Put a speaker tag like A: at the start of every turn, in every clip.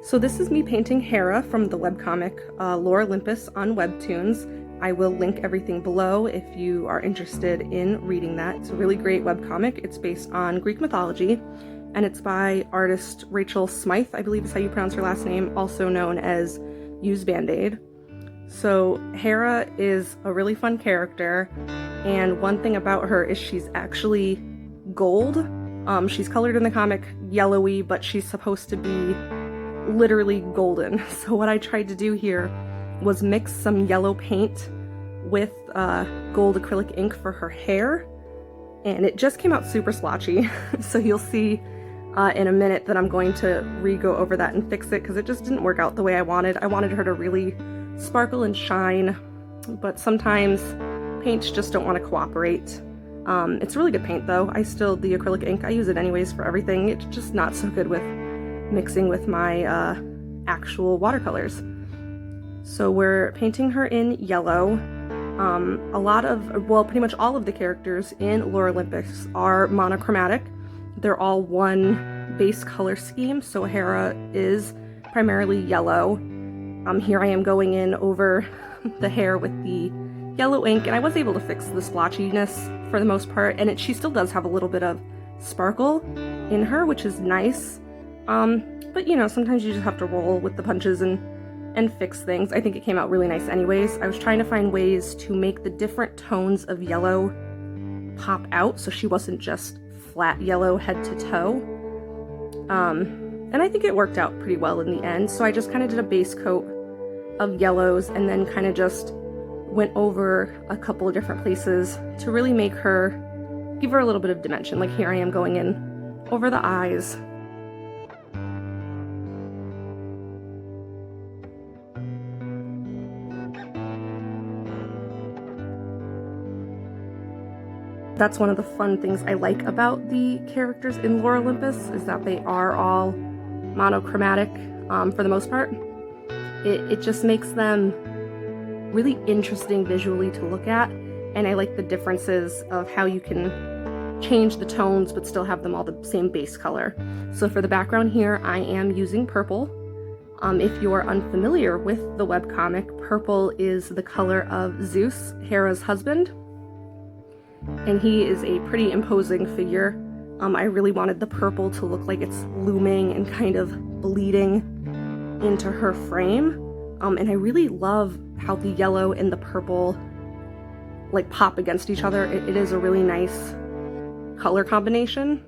A: So this is me painting Hera from the webcomic Lore Olympus on Webtoons. I will link everything below if you are interested in reading that. It's a really great webcomic. It's based on Greek mythology, and it's by artist Rachel Smythe, I believe is how you pronounce her last name, also known as Usedbandaid. So Hera is a really fun character, and one thing about her is she's actually gold. She's colored in the comic yellowy, but she's supposed to be literally golden. So what I tried to do here was mix some yellow paint with gold acrylic ink for her hair, and it just came out super splotchy. So you'll see in a minute that I'm going to re-go over that and fix it, because it just didn't work out the way I wanted. I wanted her to really sparkle and shine, but sometimes paints just don't want to cooperate. It's really good paint though. The acrylic ink, I use it anyways for everything. It's just not so good with mixing with my actual watercolors. So we're painting her in yellow. Pretty much all of the characters in Lore Olympus are monochromatic. They're all one base color scheme, so Hera is primarily yellow. Here I am going in over the hair with the yellow ink, and I was able to fix the splotchiness for the most part, and she still does have a little bit of sparkle in her, which is nice. But you know, sometimes you just have to roll with the punches and fix things. I think it came out really nice anyways. I was trying to find ways to make the different tones of yellow pop out, so she wasn't just flat yellow head to toe. And I think it worked out pretty well in the end. So I just kind of did a base coat of yellows and then kind of just went over a couple of different places to really give her a little bit of dimension. Like here I am going in over the eyes. That's one of the fun things I like about the characters in Lore Olympus, is that they are all monochromatic for the most part. It just makes them really interesting visually to look at, and I like the differences of how you can change the tones but still have them all the same base color. So for the background here, I am using purple. If you are unfamiliar with the webcomic, purple is the color of Zeus, Hera's husband, and he is a pretty imposing figure. I really wanted the purple to look like it's looming and kind of bleeding into her frame. And I really love how the yellow and the purple like pop against each other. It is a really nice color combination.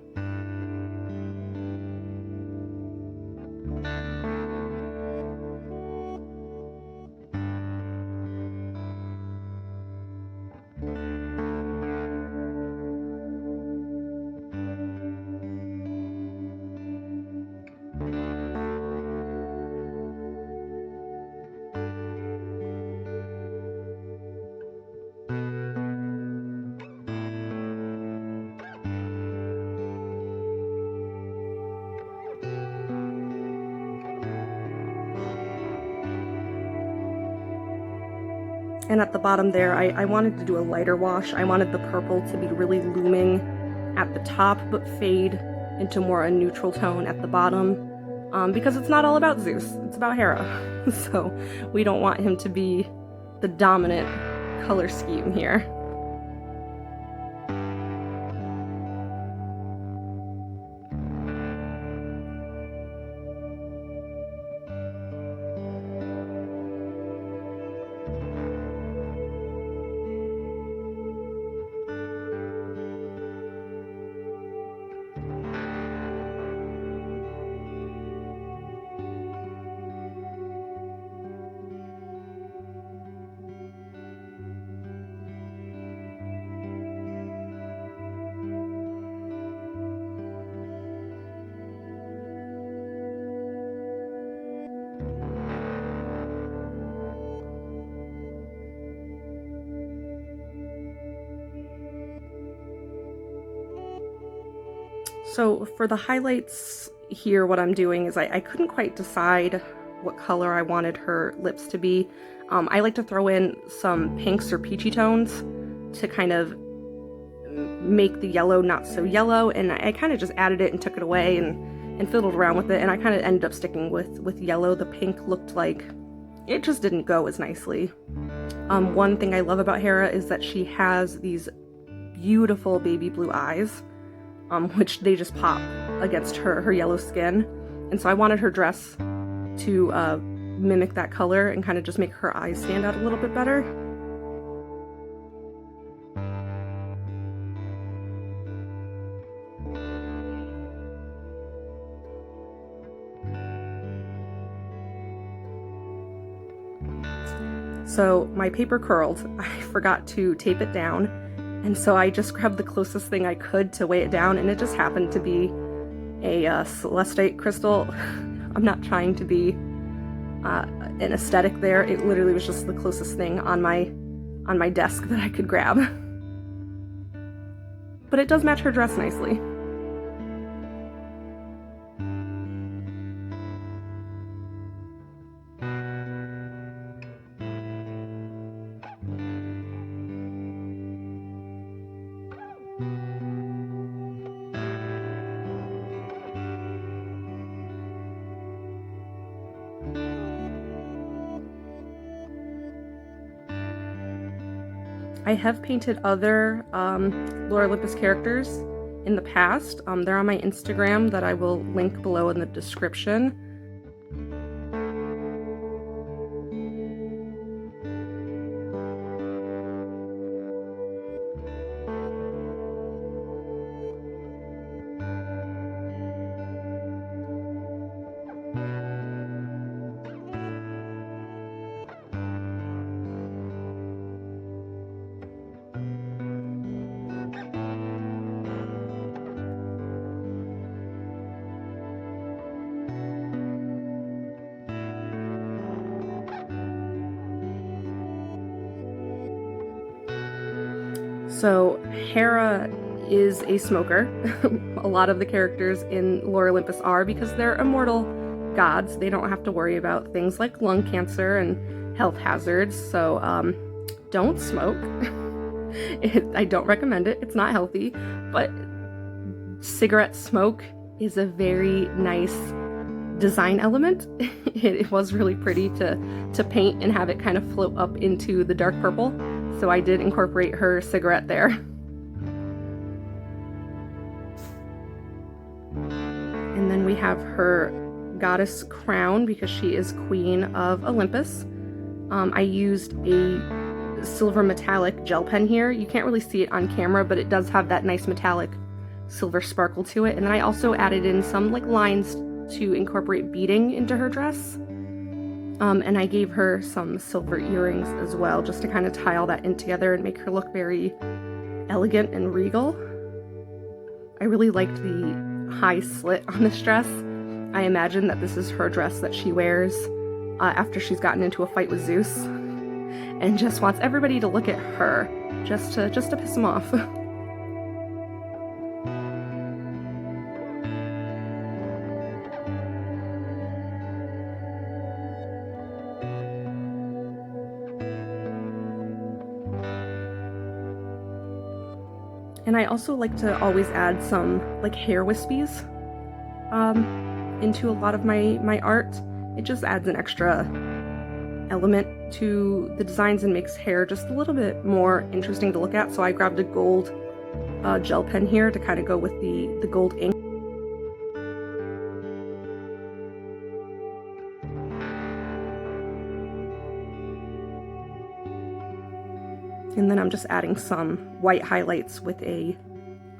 A: And at the bottom there, I wanted to do a lighter wash. I wanted the purple to be really looming at the top, but fade into more a neutral tone at the bottom, because it's not all about Zeus, it's about Hera. So we don't want him to be the dominant color scheme here. So for the highlights here, what I'm doing is I couldn't quite decide what color I wanted her lips to be. I like to throw in some pinks or peachy tones to kind of make the yellow not so yellow, and I kind of just added it and took it away and and fiddled around with it, and I kind of ended up sticking with yellow. The pink looked like it just didn't go as nicely. One thing I love about Hera is that she has these beautiful baby blue eyes, which they just pop against her yellow skin. And so I wanted her dress to mimic that color and kind of just make her eyes stand out a little bit better. So my paper curled. I forgot to tape it down, and so I just grabbed the closest thing I could to weigh it down, and it just happened to be a celestite crystal. I'm not trying to be an aesthetic there. It literally was just the closest thing on my desk that I could grab. But it does match her dress nicely. I have painted other Lore Olympus characters in the past. They're on my Instagram that I will link below in the description. So Hera is a smoker. A lot of the characters in Lore Olympus are, because they're immortal gods. They don't have to worry about things like lung cancer and health hazards, so don't smoke. I don't recommend it. It's not healthy, but cigarette smoke is a very nice design element. It was really pretty to paint and have it kind of float up into the dark purple. So I did incorporate her cigarette there. And then we have her goddess crown, because she is queen of Olympus. I used a silver metallic gel pen here. You can't really see it on camera, but it does have that nice metallic silver sparkle to it. And then I also added in some like lines to incorporate beading into her dress. And I gave her some silver earrings as well, just to kind of tie all that in together and make her look very elegant and regal. I really liked the high slit on this dress. I imagine that this is her dress that she wears after she's gotten into a fight with Zeus, and just wants everybody to look at her, just to piss him off. And I also like to always add some like hair wispies into a lot of my art. It just adds an extra element to the designs and makes hair just a little bit more interesting to look at. So I grabbed a gold gel pen here to kind of go with the gold ink. And then I'm just adding some white highlights with a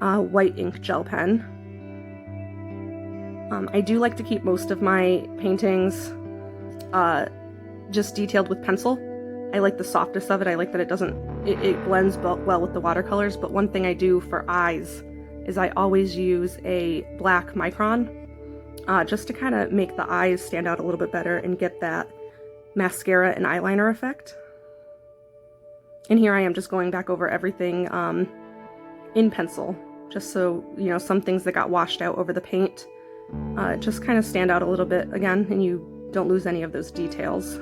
A: white ink gel pen. I do like to keep most of my paintings just detailed with pencil. I like the softness of it. I like that it blends well with the watercolors. But one thing I do for eyes is I always use a black micron just to kind of make the eyes stand out a little bit better and get that mascara and eyeliner effect. And here I am just going back over everything in pencil, just so, you know, some things that got washed out over the paint just kind of stand out a little bit again, and you don't lose any of those details.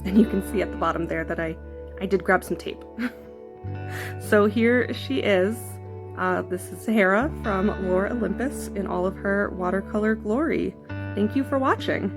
A: And you can see at the bottom there that I did grab some tape. So here she is. This is Hera from Lore Olympus in all of her watercolor glory. Thank you for watching.